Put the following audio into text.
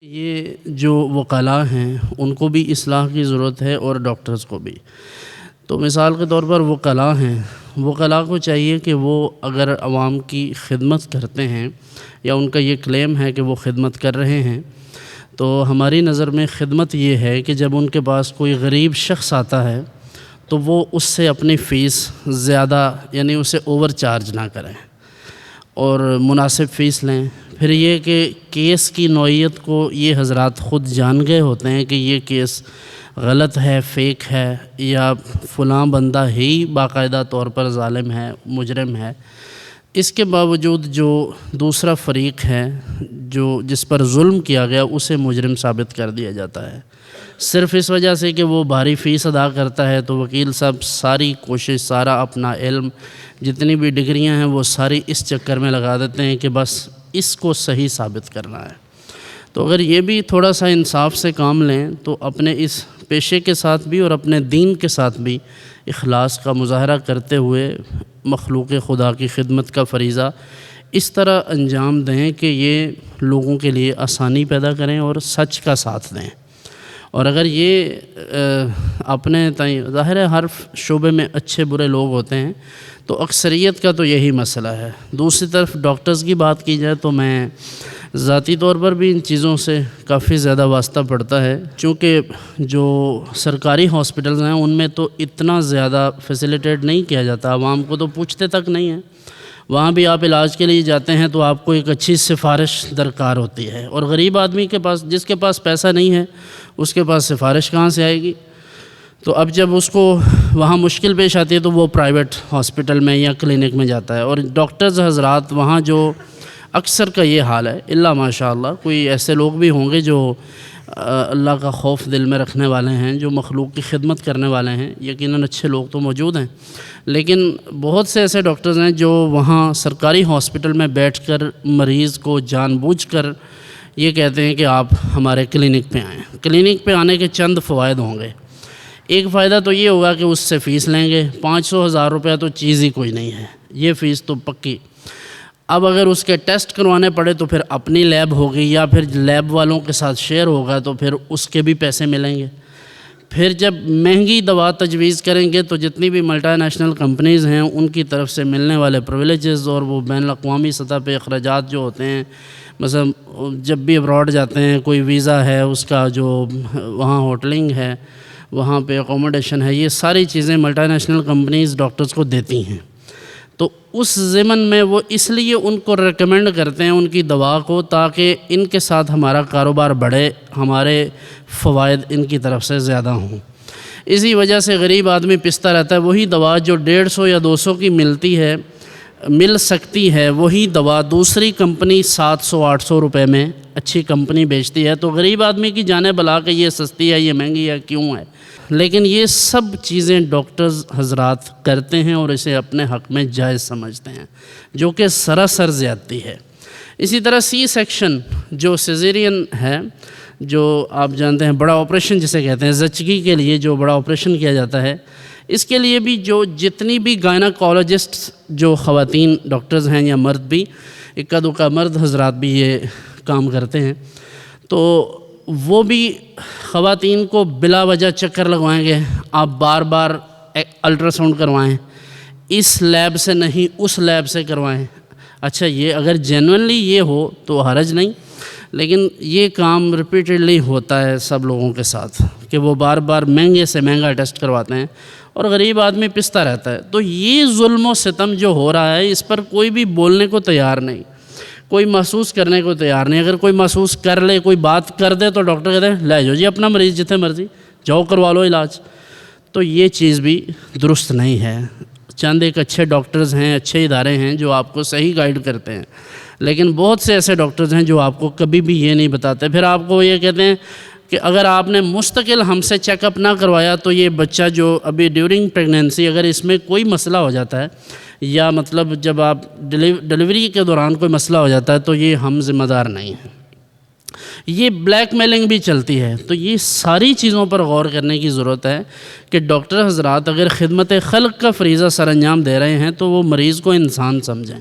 یہ جو وکلاء ہیں ان کو بھی اصلاح کی ضرورت ہے اور ڈاکٹرز کو بھی۔ تو مثال کے طور پر وکلاء ہیں، وکلاء کو چاہیے کہ وہ اگر عوام کی خدمت کرتے ہیں یا ان کا یہ کلیم ہے کہ وہ خدمت کر رہے ہیں، تو ہماری نظر میں خدمت یہ ہے کہ جب ان کے پاس کوئی غریب شخص آتا ہے تو وہ اس سے اپنی فیس زیادہ یعنی اسے اوور چارج نہ کریں اور مناسب فیس لیں۔ پھر یہ کہ کیس کی نوعیت کو یہ حضرات خود جان گئے ہوتے ہیں کہ یہ کیس غلط ہے، فیک ہے، یا فلاں بندہ ہی باقاعدہ طور پر ظالم ہے، مجرم ہے۔ اس کے باوجود جو دوسرا فریق ہے جس پر ظلم کیا گیا اسے مجرم ثابت کر دیا جاتا ہے، صرف اس وجہ سے کہ وہ بھاری فیس ادا کرتا ہے۔ تو وکیل صاحب ساری کوشش، سارا اپنا علم، جتنی بھی ڈگریاں ہیں وہ ساری اس چکر میں لگا دیتے ہیں کہ بس اس کو صحیح ثابت کرنا ہے۔ تو اگر یہ بھی تھوڑا سا انصاف سے کام لیں تو اپنے اس پیشے کے ساتھ بھی اور اپنے دین کے ساتھ بھی اخلاص کا مظاہرہ کرتے ہوئے مخلوق خدا کی خدمت کا فریضہ اس طرح انجام دیں کہ یہ لوگوں کے لیے آسانی پیدا کریں اور سچ کا ساتھ دیں۔ اور اگر یہ اپنے ظاہر ہے ہر شعبے میں اچھے برے لوگ ہوتے ہیں، تو اکثریت کا تو یہی مسئلہ ہے۔ دوسری طرف ڈاکٹرز کی بات کی جائے تو میں ذاتی طور پر بھی ان چیزوں سے کافی زیادہ واسطہ پڑتا ہے، چونکہ جو سرکاری ہاسپٹلز ہیں ان میں تو اتنا زیادہ فیسیلیٹیٹ نہیں کیا جاتا، عوام کو تو پوچھتے تک نہیں ہیں۔ وہاں بھی آپ علاج کے لیے جاتے ہیں تو آپ کو ایک اچھی سفارش درکار ہوتی ہے، اور غریب آدمی کے پاس، جس کے پاس پیسہ نہیں ہے، اس کے پاس سفارش کہاں سے آئے گی؟ تو اب جب اس کو وہاں مشکل پیش آتی ہے تو وہ پرائیویٹ ہاسپٹل میں یا کلینک میں جاتا ہے، اور ڈاکٹرز حضرات وہاں جو اکثر کا یہ حال ہے، الا ماشاء اللہ کوئی ایسے لوگ بھی ہوں گے جو اللہ کا خوف دل میں رکھنے والے ہیں، جو مخلوق کی خدمت کرنے والے ہیں، یقیناً اچھے لوگ تو موجود ہیں، لیکن بہت سے ایسے ڈاکٹرز ہیں جو وہاں سرکاری ہاسپٹل میں بیٹھ کر مریض کو جان بوجھ کر یہ کہتے ہیں کہ آپ ہمارے کلینک پہ آئیں۔ کلینک پہ آنے کے چند فوائد ہوں گے۔ ایک فائدہ تو یہ ہوگا کہ اس سے فیس لیں گے، 500,000 روپیہ تو چیز ہی کوئی نہیں ہے، یہ فیس تو پکی۔ اب اگر اس کے ٹیسٹ کروانے پڑے تو پھر اپنی لیب ہوگی یا پھر لیب والوں کے ساتھ شیئر ہوگا تو پھر اس کے بھی پیسے ملیں گے۔ پھر جب مہنگی دوا تجویز کریں گے تو جتنی بھی ملٹی نیشنل کمپنیز ہیں ان کی طرف سے ملنے والے پرویلیجز اور وہ بین الاقوامی سطح پہ اخراجات جو ہوتے ہیں، مثلا جب بھی ابراڈ جاتے ہیں، کوئی ویزا ہے، اس کا جو وہاں ہوٹلنگ ہے، وہاں پہ اکوموڈیشن ہے، یہ ساری چیزیں ملٹی نیشنل کمپنیز ڈاکٹرز کو دیتی ہیں۔ تو اس ضمن میں وہ اس لیے ان کو ریکمینڈ کرتے ہیں ان کی دوا کو، تاکہ ان کے ساتھ ہمارا کاروبار بڑھے، ہمارے فوائد ان کی طرف سے زیادہ ہوں۔ اسی وجہ سے غریب آدمی پستا رہتا ہے، وہی دوا جو 150 یا 200 کی مل سکتی ہے، وہی دوا دوسری کمپنی 700-800 روپے میں اچھی کمپنی بیچتی ہے، تو غریب آدمی کی جانے بلا کہ یہ سستی ہے، یہ مہنگی ہے، کیوں ہے؟ لیکن یہ سب چیزیں ڈاکٹرز حضرات کرتے ہیں اور اسے اپنے حق میں جائز سمجھتے ہیں، جو کہ سراسر زیادتی ہے۔ اسی طرح سی سیکشن جو سیزیرین ہے، جو آپ جانتے ہیں بڑا آپریشن جسے کہتے ہیں، زچگی کے لیے جو بڑا آپریشن کیا جاتا ہے، اس کے لیے بھی جتنی بھی گائناکالوجسٹ جو خواتین ڈاکٹرز ہیں یا مرد بھی، اکا دکا مرد حضرات بھی یہ کام کرتے ہیں، تو وہ بھی خواتین کو بلا وجہ چکر لگوائیں گے، آپ بار بار الٹرا ساؤنڈ کروائیں، اس لیب سے نہیں اس لیب سے کروائیں۔ اچھا، یہ اگر جینوئنلی یہ ہو تو حرج نہیں، لیکن یہ کام ریپیٹڈلی ہوتا ہے سب لوگوں کے ساتھ کہ وہ بار بار مہنگے سے مہنگا ٹیسٹ کرواتے ہیں اور غریب آدمی پستا رہتا ہے۔ تو یہ ظلم و ستم جو ہو رہا ہے، اس پر کوئی بھی بولنے کو تیار نہیں، کوئی محسوس کرنے کو تیار نہیں۔ اگر کوئی محسوس کر لے، کوئی بات کر دے تو ڈاکٹر کہتے ہیں لے جاؤ جی اپنا مریض جتنے مرضی جاؤ کروا لو علاج۔ تو یہ چیز بھی درست نہیں ہے۔ چند ایک اچھے ڈاکٹرز ہیں، اچھے ادارے ہیں جو آپ کو صحیح گائیڈ کرتے ہیں، لیکن بہت سے ایسے ڈاکٹرز ہیں جو آپ کو کبھی بھی یہ نہیں بتاتے، پھر آپ کو یہ کہتے ہیں کہ اگر آپ نے مستقل ہم سے چیک اپ نہ کروایا تو یہ بچہ جو ابھی ڈیورنگ پریگنینسی اگر اس میں کوئی مسئلہ ہو جاتا ہے، یا مطلب جب آپ ڈیلیوری کے دوران کوئی مسئلہ ہو جاتا ہے تو یہ ہم ذمہ دار نہیں ہیں۔ یہ بلیک میلنگ بھی چلتی ہے۔ تو یہ ساری چیزوں پر غور کرنے کی ضرورت ہے کہ ڈاکٹر حضرات اگر خدمت خلق کا فریضہ سر انجام دے رہے ہیں تو وہ مریض کو انسان سمجھیں۔